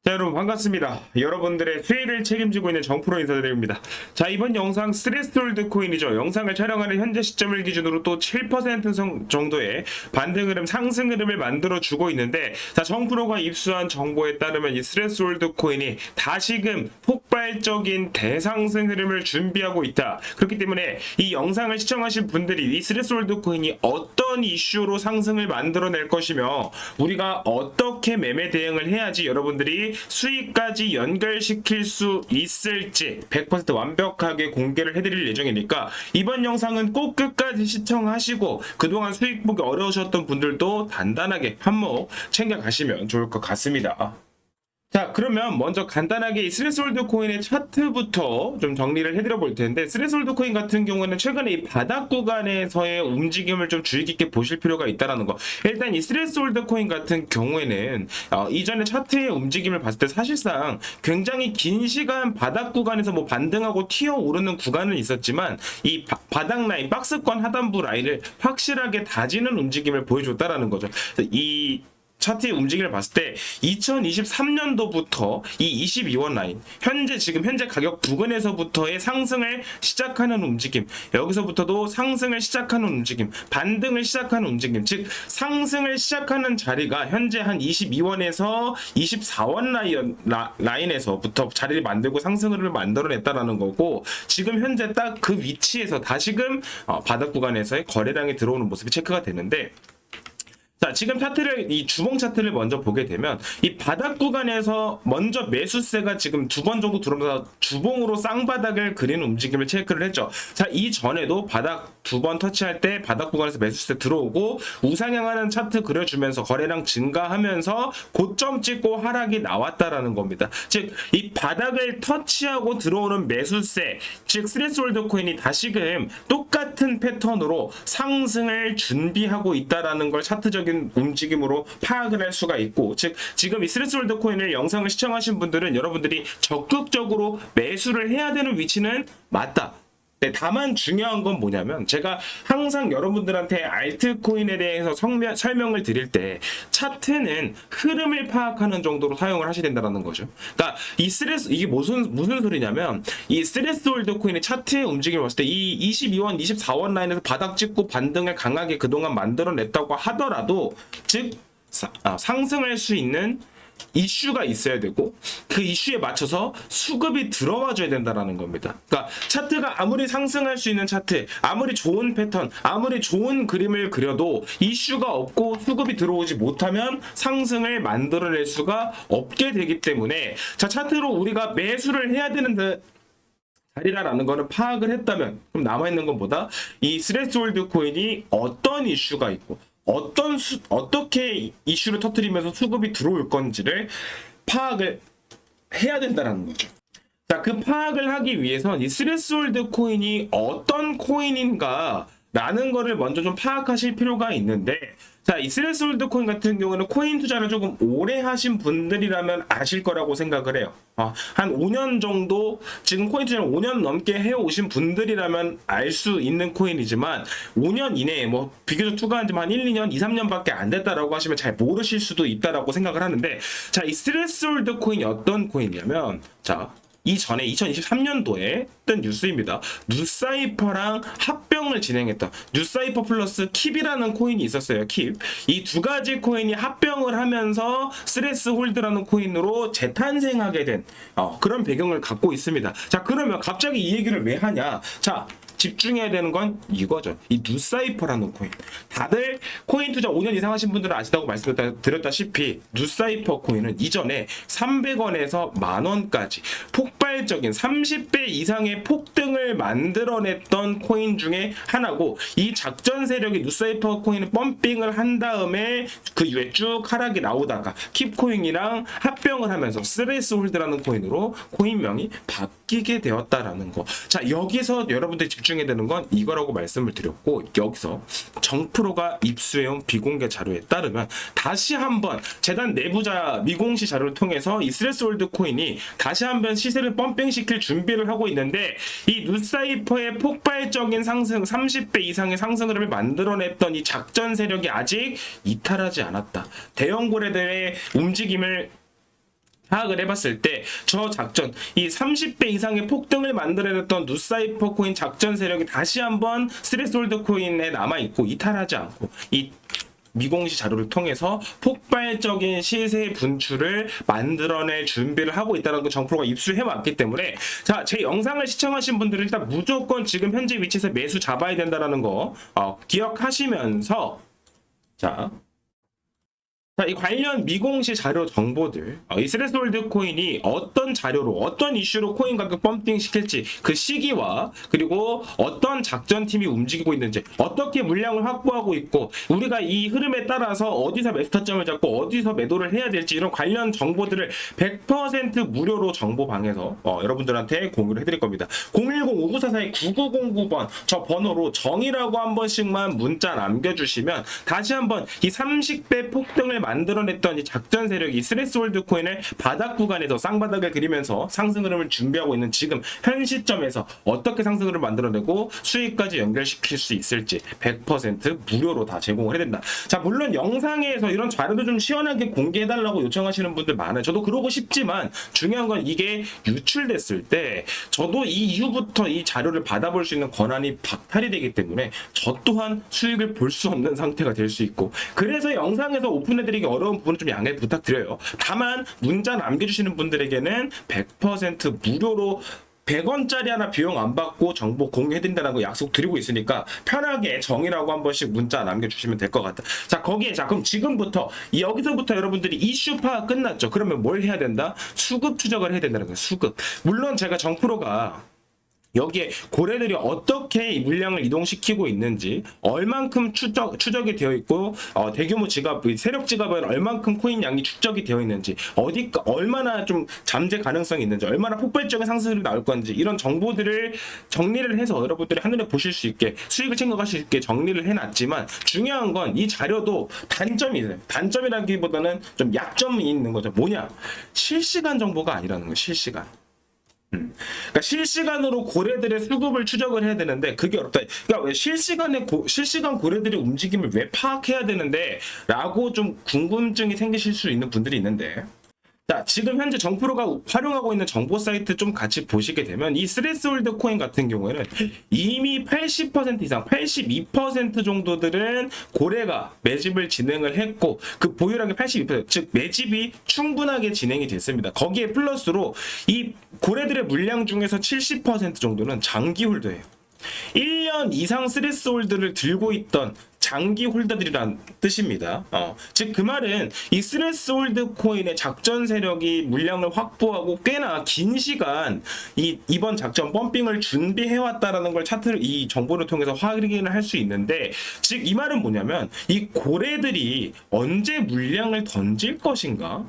자, 여러분 반갑습니다. 여러분들의 수혜를 책임지고 있는 정프로 인사드립니다. 자, 이번 영상 스트레스홀드 코인이죠. 영상을 촬영하는 현재 시점을 기준으로 또 7% 정도의 반등 흐름, 상승 흐름을 만들어 주고 있는데, 자, 정프로가 입수한 정보에 따르면 이 스트레스홀드 코인이 다시금 폭발적인 대상승 흐름을 준비하고 있다. 그렇기 때문에 이 영상을 시청하신 분들이 이 스트레스홀드 코인이 어떤 이슈로 상승을 만들어낼 것이며 우리가 어떻게 매매 대응을 해야지 여러분들이 수익까지 연결시킬 수 있을지 100% 완벽하게 공개를 해드릴 예정이니까 이번 영상은 꼭 끝까지 시청하시고 그동안 수익 보기 어려우셨던 분들도 단단하게 한몫 챙겨가시면 좋을 것 같습니다. 자, 그러면 먼저 간단하게 이 스트레스홀드 코인의 차트부터 좀 정리를 해드려 볼 텐데, 스트레스홀드 코인 같은 경우는 최근에 이 바닥 구간에서의 움직임을 좀 주의 깊게 보실 필요가 있다는 거. 일단 이 스트레스홀드 코인 같은 경우에는 이전에 차트의 움직임을 봤을 때 사실상 굉장히 긴 시간 바닥 구간에서 뭐 반등하고 튀어 오르는 구간은 있었지만 이 바닥 라인, 박스권 하단부 라인을 확실하게 다지는 움직임을 보여줬다라는 거죠. 이 차트의 움직임을 봤을 때 2023년도부터 이 22원 라인, 현재 가격 부근에서부터의 상승을 시작하는 움직임, 여기서부터도 상승을 시작하는 움직임, 반등을 시작하는 움직임, 즉 상승을 시작하는 자리가 현재 한 22원에서 24원 라인에서부터 자리를 만들고 상승을 만들어냈다라는 거고, 지금 현재 딱 그 위치에서 다시금 바닥 구간에서의 거래량이 들어오는 모습이 체크가 되는데, 자, 지금 이 주봉 차트를 먼저 보게 되면 이 바닥 구간에서 먼저 매수세가 지금 두 번 정도 들어오면서 주봉으로 쌍바닥을 그리는 움직임을 체크를 했죠. 자, 이전에도 바닥 두 번 터치할 때 바닥 구간에서 매수세 들어오고 우상향하는 차트 그려주면서 거래량 증가하면서 고점 찍고 하락이 나왔다라는 겁니다. 즉, 이 바닥을 터치하고 들어오는 매수세, 즉 스트레스홀드 코인이 다시금 똑같은 패턴으로 상승을 준비하고 있다라는 걸 차트적인 움직임으로 파악을 할 수가 있고, 즉 지금 이 스트레스홀드 코인을 영상을 시청하신 분들은 여러분들이 적극적으로 매수를 해야 되는 위치는 맞다. 네, 다만 중요한 건 뭐냐면, 제가 항상 여러분들한테 알트코인에 대해서 설명을 드릴 때 차트는 흐름을 파악하는 정도로 사용을 하셔야 된다는 거죠. 그러니까 이게 무슨 소리냐면, 이 스트레스홀드 코인의 차트의 움직임을 봤을 때 이 22원, 24원 라인에서 바닥 찍고 반등을 강하게 그동안 만들어냈다고 하더라도, 즉 상승할 수 있는 이슈가 있어야 되고 그 이슈에 맞춰서 수급이 들어와 줘야 된다는 겁니다. 그러니까 차트가 아무리 상승할 수 있는 차트, 아무리 좋은 패턴, 아무리 좋은 그림을 그려도 이슈가 없고 수급이 들어오지 못하면 상승을 만들어낼 수가 없게 되기 때문에, 자, 차트로 우리가 매수를 해야 되는 자리라는 거는 파악을 했다면, 그럼 남아있는 것보다 이 스트레스홀드 코인이 어떤 이슈가 있고 어떻게 이슈를 터뜨리면서 수급이 들어올 건지를 파악을 해야 된다는 거죠. 자, 그 파악을 하기 위해선 이 스트레스홀드 코인이 어떤 코인인가 라는 거를 먼저 좀 파악하실 필요가 있는데, 자, 이 스트레스홀드 코인 같은 경우는 코인 투자를 조금 오래 하신 분들이라면 아실 거라고 생각을 해요. 한 5년 정도, 지금 코인 투자를 5년 넘게 해오신 분들이라면 알 수 있는 코인이지만 5년 이내에 뭐 비교적 투자한 지만 한 1, 2년, 2, 3년밖에 안 됐다라고 하시면 잘 모르실 수도 있다라고 생각을 하는데, 자, 이 스트레스홀드 코인이 어떤 코인이냐면, 자, 이전에 2023년도에 뜬 뉴스입니다. 뉴사이퍼랑 합병을 진행했던 뉴사이퍼 플러스 킵이라는 코인이 있었어요. 킵. 이 두 가지 코인이 합병을 하면서 스트레스홀드라는 코인으로 재탄생하게 된 그런 배경을 갖고 있습니다. 자, 그러면 갑자기 이 얘기를 왜 하냐? 자, 집중해야 되는 건 이거죠. 이 뉴사이퍼라는 코인. 다들 코인 투자 5년 이상 하신 분들은 아시다고 말씀드렸다시피 뉴사이퍼 코인은 이전에 300원에서 만원까지 폭발적인 30배 이상의 폭등을 만들어냈던 코인 중에 하나고, 이 작전 세력이 뉴사이퍼 코인을 펌핑을 한 다음에 그 이후에 쭉 하락이 나오다가 킵코인이랑 합병을 하면서 스트레스홀드라는 코인으로 코인명이 바뀌게 되었다라는 거. 자, 여기서 여러분들이 집중해야 되는 건 이거라고 말씀을 드렸고, 여기서 정프로가 입수해온 비공개 자료에 따르면 다시 한번 재단 내부자 미공시 자료를 통해서 이 스트레스홀드 코인이 다시 한번 시세를 펌핑시킬 준비를 하고 있는데, 이 뉴사이퍼의 폭발적인 상승, 30배 이상의 상승 흐름을 만들어냈던 이 작전 세력이 아직 이탈하지 않았다. 대형 거래들의 움직임을 파악을 해봤을 때 저 작전, 이 30배 이상의 폭등을 만들어냈던 누사이퍼 코인 작전 세력이 다시 한번 스트레스홀드 코인에 남아있고 이탈하지 않고 이 미공시 자료를 통해서 폭발적인 시세 분출을 만들어낼 준비를 하고 있다는 걸 정프로가 입수해왔기 때문에, 자, 제 영상을 시청하신 분들은 일단 무조건 지금 현재 위치에서 매수 잡아야 된다는 거 기억하시면서, 자, 이 관련 미공시 자료 정보들, 이 스트레스홀드 코인이 어떤 자료로, 어떤 이슈로 코인 가격 펌핑 시킬지 그 시기와, 그리고 어떤 작전팀이 움직이고 있는지, 어떻게 물량을 확보하고 있고, 우리가 이 흐름에 따라서 어디서 매수 타점을 잡고 어디서 매도를 해야 될지, 이런 관련 정보들을 100% 무료로 정보방에서 여러분들한테 공유를 해드릴 겁니다. 010-5944-9909번 저 번호로 정이라고 한 번씩만 문자 남겨주시면 다시 한번 이 30배 폭등을 만들어냈던 이 작전 세력이 스트레스홀드 코인을 바닥 구간에서 쌍바닥을 그리면서 상승 흐름을 준비하고 있는 지금 현 시점에서 어떻게 상승 흐름을 만들어내고 수익까지 연결시킬 수 있을지 100% 무료로 다 제공을 해야 된다. 자, 물론 영상에서 이런 자료도 좀 시원하게 공개해달라고 요청하시는 분들 많아요. 저도 그러고 싶지만 중요한 건 이게 유출됐을 때 저도 이 이후부터 이 자료를 받아볼 수 있는 권한이 박탈이 되기 때문에 저 또한 수익을 볼 수 없는 상태가 될 수 있고, 그래서 영상에서 오픈해드리기 어려운 부분은 좀 양해 부탁드려요. 다만 문자 남겨주시는 분들에게는 100% 무료로 100원짜리 하나 비용 안 받고 정보 공유해드린다는 거 약속 드리고 있으니까 편하게 정이라고 한 번씩 문자 남겨주시면 될 것 같다. 자, 거기에, 자, 그럼 지금부터, 여기서부터 여러분들이 이슈 파악 끝났죠? 그러면 뭘 해야 된다? 수급 추적을 해야 된다는 거예요, 수급. 물론 제가 정프로가 여기에 고래들이 어떻게 물량을 이동시키고 있는지, 얼만큼 추적이 되어 있고, 대규모 지갑, 세력 지갑은 얼만큼 코인 양이 축적이 되어 있는지, 얼마나 좀 잠재 가능성이 있는지, 얼마나 폭발적인 상승이 나올 건지, 이런 정보들을 정리를 해서 여러분들이 한눈에 보실 수 있게, 수익을 챙겨가실 수 있게 정리를 해놨지만, 중요한 건 이 자료도 단점이 있어요. 단점이라기보다는 좀 약점이 있는 거죠. 뭐냐? 실시간 정보가 아니라는 거예요, 실시간. 그러니까 실시간으로 고래들의 수급을 추적을 해야 되는데 그게 어렵다. 그러니까 왜 실시간 고래들의 움직임을 왜 파악해야 되는데 라고 좀 궁금증이 생기실 수 있는 분들이 있는데, 자, 지금 현재 정프로가 활용하고 있는 정보 사이트 좀 같이 보시게 되면 이 스트레스홀드 코인 같은 경우에는 이미 80% 이상, 82% 정도들은 고래가 매집을 진행을 했고, 그 보유량의 82%, 즉 매집이 충분하게 진행이 됐습니다. 거기에 플러스로 이 고래들의 물량 중에서 70% 정도는 장기 홀더예요. 1년 이상 스트레스홀드를 들고 있던 장기 홀더들이란 뜻입니다. 즉 그 말은 이 스트레스홀드 코인의 작전 세력이 물량을 확보하고 꽤나 긴 시간 이번 작전 펌핑을 준비해왔다라는 걸 차트를, 이 정보를 통해서 확인을 할 수 있는데, 즉 이 말은 뭐냐면 이 고래들이 언제 물량을 던질 것인가,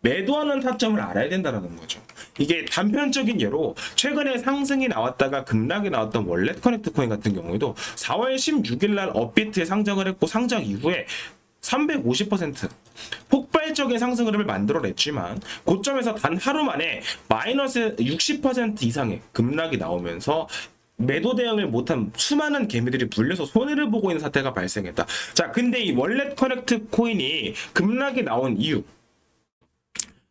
매도하는 타점을 알아야 된다는 거죠. 이게 단편적인 예로 최근에 상승이 나왔다가 급락이 나왔던 월렛 커넥트 코인 같은 경우에도 4월 16일 날 업비트에 상장을 했고, 상장 이후에 350% 폭발적인 상승 흐름을 만들어냈지만 고점에서 단 하루 만에 마이너스 60% 이상의 급락이 나오면서 매도 대응을 못한 수많은 개미들이 물려서 손해를 보고 있는 사태가 발생했다. 자, 근데 이 월렛 커넥트 코인이 급락이 나온 이유,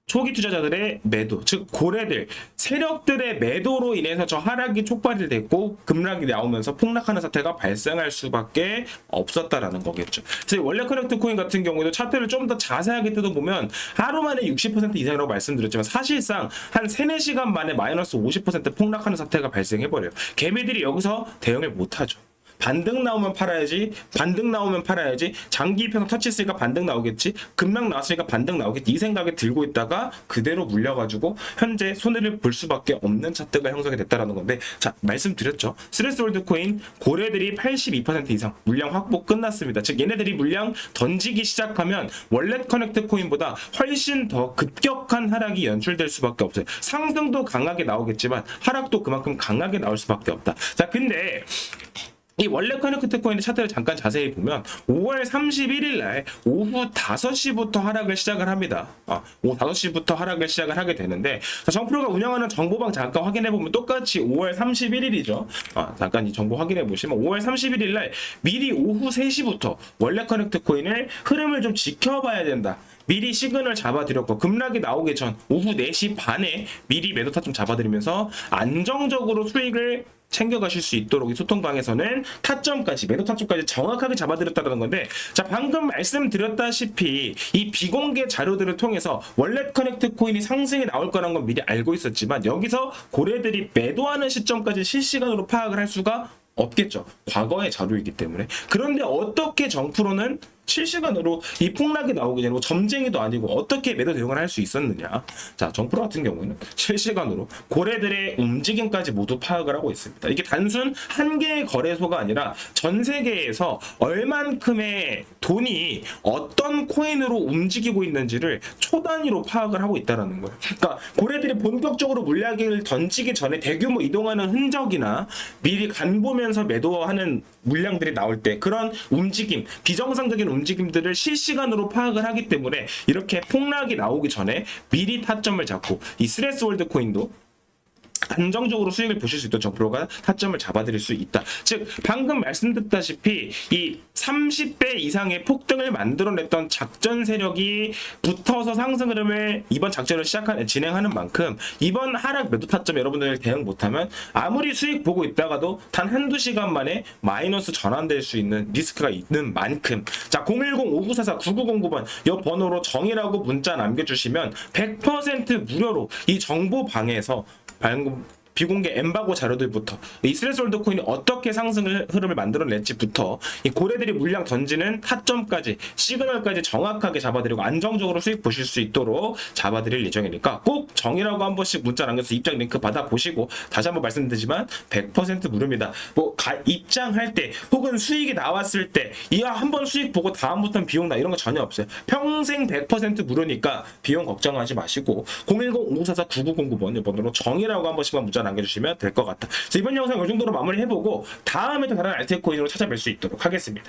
초기 투자자들의 매도, 즉 고래들, 세력들의 매도로 인해서 저 하락이 촉발이 됐고 급락이 나오면서 폭락하는 사태가 발생할 수밖에 없었다라는 거겠죠. 그래서 원래 커넥트 코인 같은 경우에도 차트를 좀 더 자세하게 뜯어보면 하루 만에 60% 이상이라고 말씀드렸지만 사실상 한 3-4시간 만에 마이너스 50% 폭락하는 사태가 발생해버려요. 개미들이 여기서 대응을 못하죠. 반등 나오면 팔아야지, 반등 나오면 팔아야지, 장기 이평선 터치했으니까 반등 나오겠지, 급락 나왔으니까 반등 나오겠지, 이 생각에 들고 있다가 그대로 물려가지고 현재 손해를 볼 수밖에 없는 차트가 형성이 됐다라는 건데, 자, 말씀드렸죠. 스트레스홀드 코인 고래들이 82% 이상 물량 확보 끝났습니다. 즉 얘네들이 물량 던지기 시작하면 월렛 커넥트 코인보다 훨씬 더 급격한 하락이 연출될 수밖에 없어요. 상승도 강하게 나오겠지만 하락도 그만큼 강하게 나올 수밖에 없다. 자, 근데 이 월렛 커넥트 코인의 차트를 잠깐 자세히 보면 5월 31일 날 오후 5시부터 하락을 시작을 합니다. 오후 5시부터 하락을 시작을 하게 되는데, 정프로가 운영하는 정보방 잠깐 확인해 보면 똑같이 5월 31일이죠. 잠깐 이 정보 확인해 보시면 5월 31일 날 미리 오후 3시부터 월렛 커넥트 코인을 흐름을 좀 지켜봐야 된다. 미리 시그널 잡아드렸고 급락이 나오기 전 오후 4시 반에 미리 매도 타점 잡아드리면서 안정적으로 수익을 챙겨가실 수 있도록 이 소통방에서는 타점까지 매도 타점까지 정확하게 잡아드렸다는 건데, 자 방금 말씀드렸다시피 이 비공개 자료들을 통해서 월렛 커넥트 코인이 상승이 나올 거라는 건 미리 알고 있었지만 여기서 고래들이 매도하는 시점까지 실시간으로 파악을 할 수가 없겠죠. 과거의 자료이기 때문에. 그런데 어떻게 정프로는 실시간으로 이 폭락이 나오기 전에 뭐 점쟁이도 아니고 어떻게 매도 대응을 할 수 있었느냐. 자, 정프로 같은 경우에는 실시간으로 고래들의 움직임까지 모두 파악을 하고 있습니다. 이게 단순 한 개의 거래소가 아니라 전 세계에서 얼만큼의 돈이 어떤 코인으로 움직이고 있는지를 초 단위로 파악을 하고 있다는 거예요. 그러니까 고래들이 본격적으로 물량을 던지기 전에 대규모 이동하는 흔적이나 미리 간 보면서 매도하는 물량들이 나올 때 그런 움직임, 비정상적인 움직임들을 실시간으로 파악을 하기 때문에 이렇게 폭락이 나오기 전에 미리 타점을 잡고, 이 스레스월드 코인도 안정적으로 수익을 보실 수 있도록 정프로가 타점을 잡아드릴 수 있다. 즉 방금 말씀드렸다시피 이 30배 이상의 폭등을 만들어냈던 작전 세력이 붙어서 상승 흐름을 이번 작전을 진행하는 만큼 이번 하락 매도 타점 여러분들 대응 못하면 아무리 수익 보고 있다가도 단 한두 시간 만에 마이너스 전환될 수 있는 리스크가 있는 만큼, 자 010-5944-9909번 이 번호로 정의라고 문자 남겨주시면 100% 무료로 이 정보 방에서 방금 비공개 엠바고 자료들부터 이 스레스홀드 코인이 어떻게 상승 흐름을 만들어낼지부터 이 고래들이 물량 던지는 타점까지 시그널까지 정확하게 잡아드리고 안정적으로 수익 보실 수 있도록 잡아드릴 예정이니까 꼭 정의라고 한 번씩 문자 남겨서 입장 링크 받아보시고, 다시 한번 말씀드리지만 100% 무료입니다. 뭐 입장할 때 혹은 수익이 나왔을 때 이야 한번 수익 보고 다음부터는 비용 나 이런 거 전혀 없어요. 평생 100% 무료니까 비용 걱정하지 마시고 010-5944-9909번 번호로 정의라고 한 번씩만 문자 남겨주시면 될 것 같다. 그래서 이번 영상 이 정도로 마무리해보고 다음에 또 다른 알트코인으로 찾아뵐 수 있도록 하겠습니다.